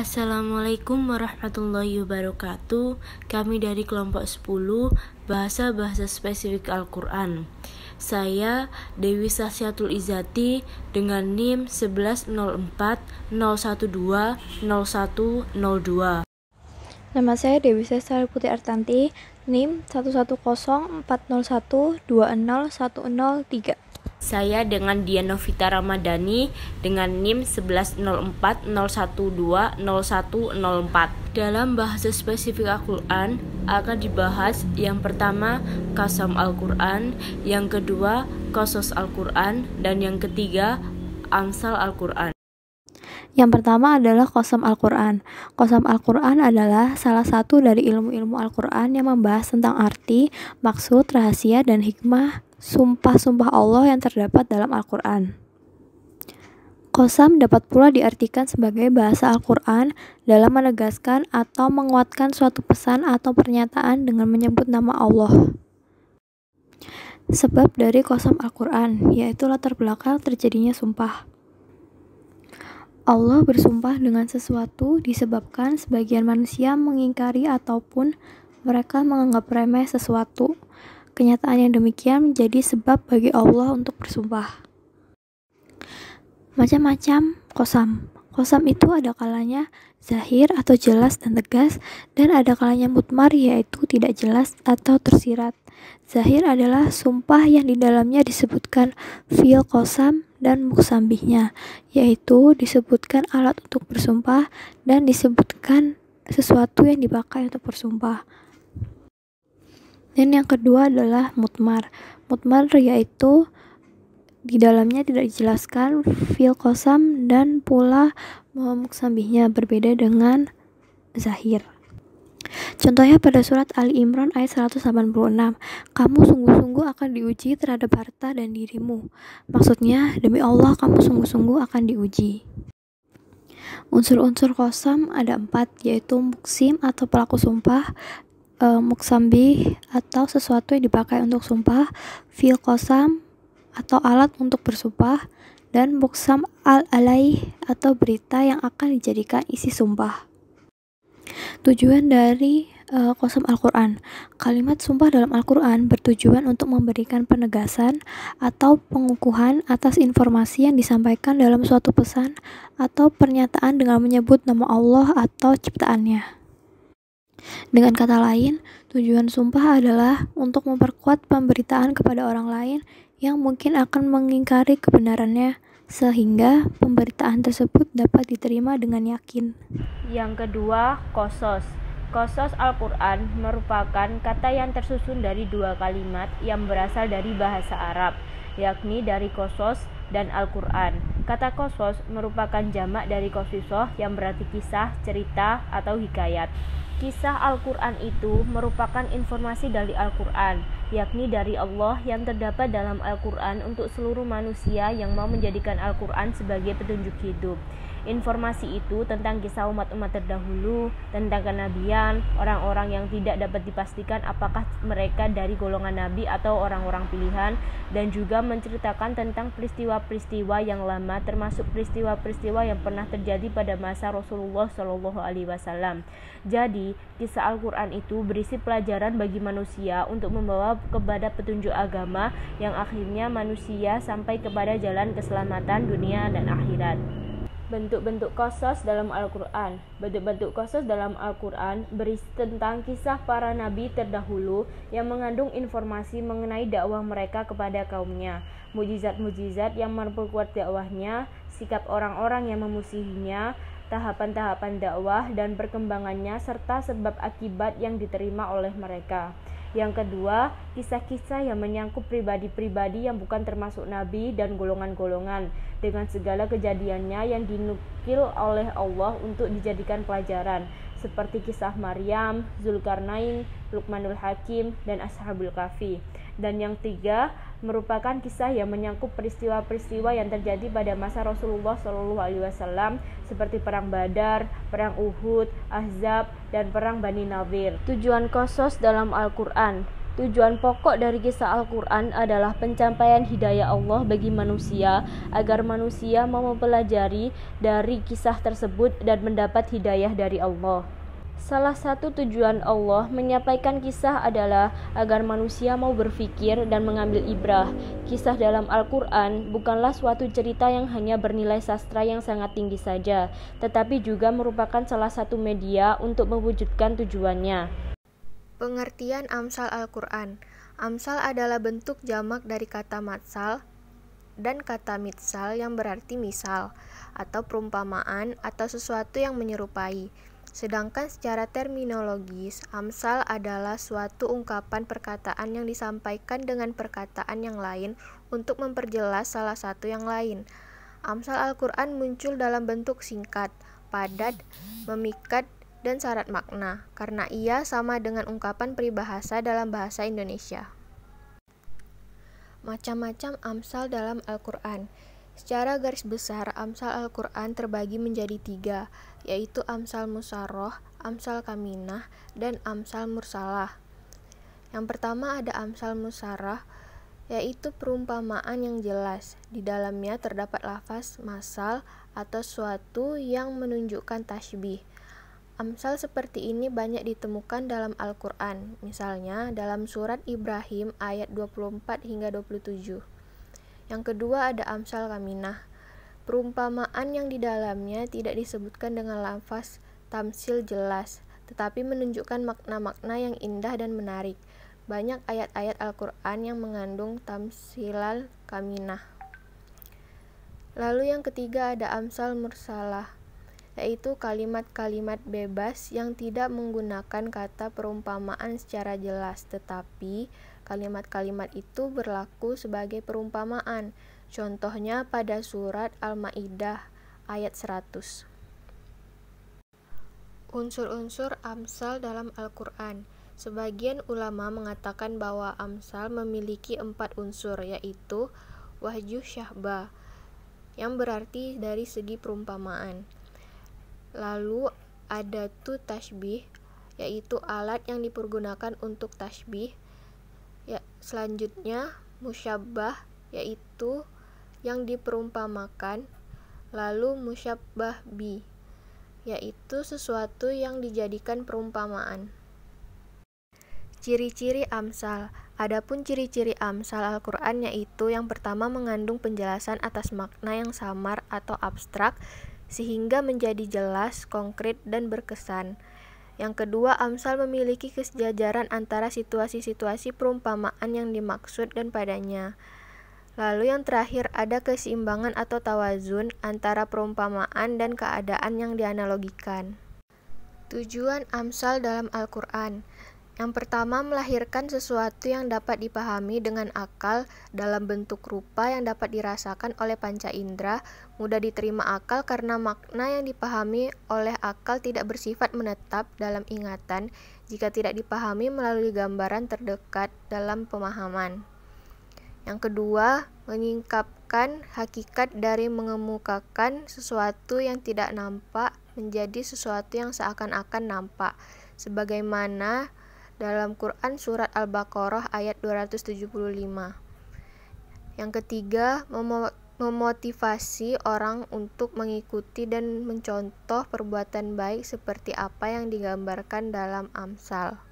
Assalamualaikum warahmatullahi wabarakatuh. Kami dari kelompok 10 Bahasa-bahasa spesifik Al-Quran. Saya Dewi Sasyatul Izati dengan NIM 110401201002. Nama saya Dewi Sesal Putri Artanti, NIM 110401201003. Saya dengan Dianovita Ramadhani dengan NIM 110401201004. Dalam bahasa spesifik Al-Quran akan dibahas yang pertama Qasam Al-Quran, yang kedua Qasas Al-Quran, dan yang ketiga Amsal Al-Quran. Yang pertama adalah Qasam Al-Quran. Qasam Al-Quran adalah salah satu dari ilmu-ilmu Al-Quran yang membahas tentang arti, maksud, rahasia, dan hikmah sumpah-sumpah Allah yang terdapat dalam Al-Quran. Qasam dapat pula diartikan sebagai bahasa Al-Quran dalam menegaskan atau menguatkan suatu pesan atau pernyataan dengan menyebut nama Allah. Sebab dari Qasam Al-Quran, yaitu latar belakang terjadinya sumpah. Allah bersumpah dengan sesuatu disebabkan sebagian manusia mengingkari ataupun mereka menganggap remeh sesuatu. Kenyataan yang demikian menjadi sebab bagi Allah untuk bersumpah. Macam-macam qasam. Qasam itu ada kalanya zahir atau jelas dan tegas, dan ada kalanya mutmar, yaitu tidak jelas atau tersirat. Zahir adalah sumpah yang di dalamnya disebutkan fi'il qasam dan muqsambihnya, yaitu disebutkan alat untuk bersumpah dan disebutkan sesuatu yang dipakai untuk bersumpah. Dan yang kedua adalah mutmar. Mutmar yaitu di dalamnya tidak dijelaskan fi'il qasam dan pula muqsambihnya, berbeda dengan zahir. Contohnya pada surat Ali Imran ayat 186, kamu sungguh-sungguh akan diuji terhadap harta dan dirimu. Maksudnya, demi Allah kamu sungguh-sungguh akan diuji. Unsur-unsur qasam ada 4, yaitu muqsim atau pelaku sumpah, muqsambih atau sesuatu yang dipakai untuk sumpah, fi'il qasam atau alat untuk bersumpah, dan muqsam alaih atau berita yang akan dijadikan isi sumpah. Tujuan dari qasam Al-Quran. Kalimat sumpah dalam Al-Quran bertujuan untuk memberikan penegasan atau pengukuhan atas informasi yang disampaikan dalam suatu pesan atau pernyataan dengan menyebut nama Allah atau ciptaannya. Dengan kata lain, tujuan sumpah adalah untuk memperkuat pemberitaan kepada orang lain yang mungkin akan mengingkari kebenarannya, sehingga pemberitaan tersebut dapat diterima dengan yakin. Yang kedua, qasas. Qasas Al-Quran merupakan kata yang tersusun dari dua kalimat yang berasal dari bahasa Arab, yakni dari qasas dan Al-Quran. Kata qasas merupakan jamak dari qasisoh yang berarti kisah, cerita, atau hikayat. Kisah Al-Quran itu merupakan informasi dari Al-Quran, yakni dari Allah yang terdapat dalam Al-Quran untuk seluruh manusia yang mau menjadikan Al-Quran sebagai petunjuk hidup. Informasi itu tentang kisah umat-umat terdahulu, tentang kenabian, orang-orang yang tidak dapat dipastikan apakah mereka dari golongan nabi atau orang-orang pilihan, dan juga menceritakan tentang peristiwa-peristiwa yang lama, termasuk peristiwa-peristiwa yang pernah terjadi pada masa Rasulullah SAW. Jadi, kisah Al-Quran itu berisi pelajaran bagi manusia untuk membawa kepada petunjuk agama yang akhirnya manusia sampai kepada jalan keselamatan dunia dan akhirat. Bentuk-bentuk qasas dalam Al-Quran. Bentuk-bentuk qasas dalam Al-Quran berisi tentang kisah para nabi terdahulu yang mengandung informasi mengenai dakwah mereka kepada kaumnya, mukjizat-mukjizat yang memperkuat dakwahnya, sikap orang-orang yang memusuhinya, tahapan-tahapan dakwah dan perkembangannya, serta sebab akibat yang diterima oleh mereka. Yang kedua, kisah-kisah yang menyangkut pribadi-pribadi yang bukan termasuk nabi dan golongan-golongan, dengan segala kejadiannya yang dinukil oleh Allah untuk dijadikan pelajaran, seperti kisah Maryam, Zulkarnain, Luqmanul Hakim, dan Ashabul Kahfi. Dan yang tiga, merupakan kisah yang menyangkut peristiwa-peristiwa yang terjadi pada masa Rasulullah SAW, seperti perang Badar, perang Uhud, Ahzab, dan perang Bani Nadir. Tujuan qasas dalam Al-Quran. Tujuan pokok dari kisah Al-Quran adalah pencapaian hidayah Allah bagi manusia agar manusia mau mempelajari dari kisah tersebut dan mendapat hidayah dari Allah. Salah satu tujuan Allah menyampaikan kisah adalah agar manusia mau berpikir dan mengambil ibrah. Kisah dalam Al-Quran bukanlah suatu cerita yang hanya bernilai sastra yang sangat tinggi saja, tetapi juga merupakan salah satu media untuk mewujudkan tujuannya. Pengertian Amsal Al-Quran. Amsal adalah bentuk jamak dari kata matsal dan kata mitsal yang berarti misal, atau perumpamaan atau sesuatu yang menyerupai. Sedangkan secara terminologis, amsal adalah suatu ungkapan perkataan yang disampaikan dengan perkataan yang lain untuk memperjelas salah satu yang lain. Amsal Al-Quran muncul dalam bentuk singkat, padat, memikat, dan syarat makna, karena ia sama dengan ungkapan peribahasa dalam bahasa Indonesia. Macam-macam amsal dalam Al-Quran. Secara garis besar, amsal Al-Quran terbagi menjadi 3, yaitu amsal musarroh, amsal kaminah, dan amsal mursalah. Yang pertama ada amsal musarrah, yaitu perumpamaan yang jelas. Di dalamnya terdapat lafaz masal atau suatu yang menunjukkan tasybih. Amsal seperti ini banyak ditemukan dalam Al-Quran, misalnya dalam surat Ibrahim ayat 24 hingga 27. Yang kedua ada amsal kaminah, perumpamaan yang di dalamnya tidak disebutkan dengan lafaz tamsil jelas, tetapi menunjukkan makna-makna yang indah dan menarik. Banyak ayat-ayat Al-Quran yang mengandung tamsilal kaminah. Lalu yang ketiga ada amsal mursalah, yaitu kalimat-kalimat bebas yang tidak menggunakan kata perumpamaan secara jelas, tetapi kalimat-kalimat itu berlaku sebagai perumpamaan. Contohnya pada surat Al-Maidah ayat 100. Unsur-unsur amsal dalam Al-Quran. Sebagian ulama mengatakan bahwa amsal memiliki 4 unsur, yaitu wahyu syahbah, yang berarti dari segi perumpamaan. Lalu ada tasybih, yaitu alat yang dipergunakan untuk tasybih. Selanjutnya musyabbah, yaitu yang diperumpamakan. Lalu musyabbah bi, yaitu sesuatu yang dijadikan perumpamaan. Ciri-ciri amsal. Adapun ciri-ciri amsal Al-Quran yaitu yang pertama mengandung penjelasan atas makna yang samar atau abstrak sehingga menjadi jelas, konkret, dan berkesan. Yang kedua, amsal memiliki kesejajaran antara situasi-situasi perumpamaan yang dimaksud dan padanya. Lalu yang terakhir ada keseimbangan atau tawazun antara perumpamaan dan keadaan yang dianalogikan. Tujuan amsal dalam Al-Quran. Yang pertama, melahirkan sesuatu yang dapat dipahami dengan akal dalam bentuk rupa yang dapat dirasakan oleh panca indera, mudah diterima akal karena makna yang dipahami oleh akal tidak bersifat menetap dalam ingatan jika tidak dipahami melalui gambaran terdekat dalam pemahaman. Yang kedua, menyingkapkan hakikat dari mengemukakan sesuatu yang tidak nampak menjadi sesuatu yang seakan-akan nampak, sebagaimana dalam Quran surat Al-Baqarah ayat 275. Yang ketiga, memotivasi orang untuk mengikuti dan mencontoh perbuatan baik seperti apa yang digambarkan dalam amsal.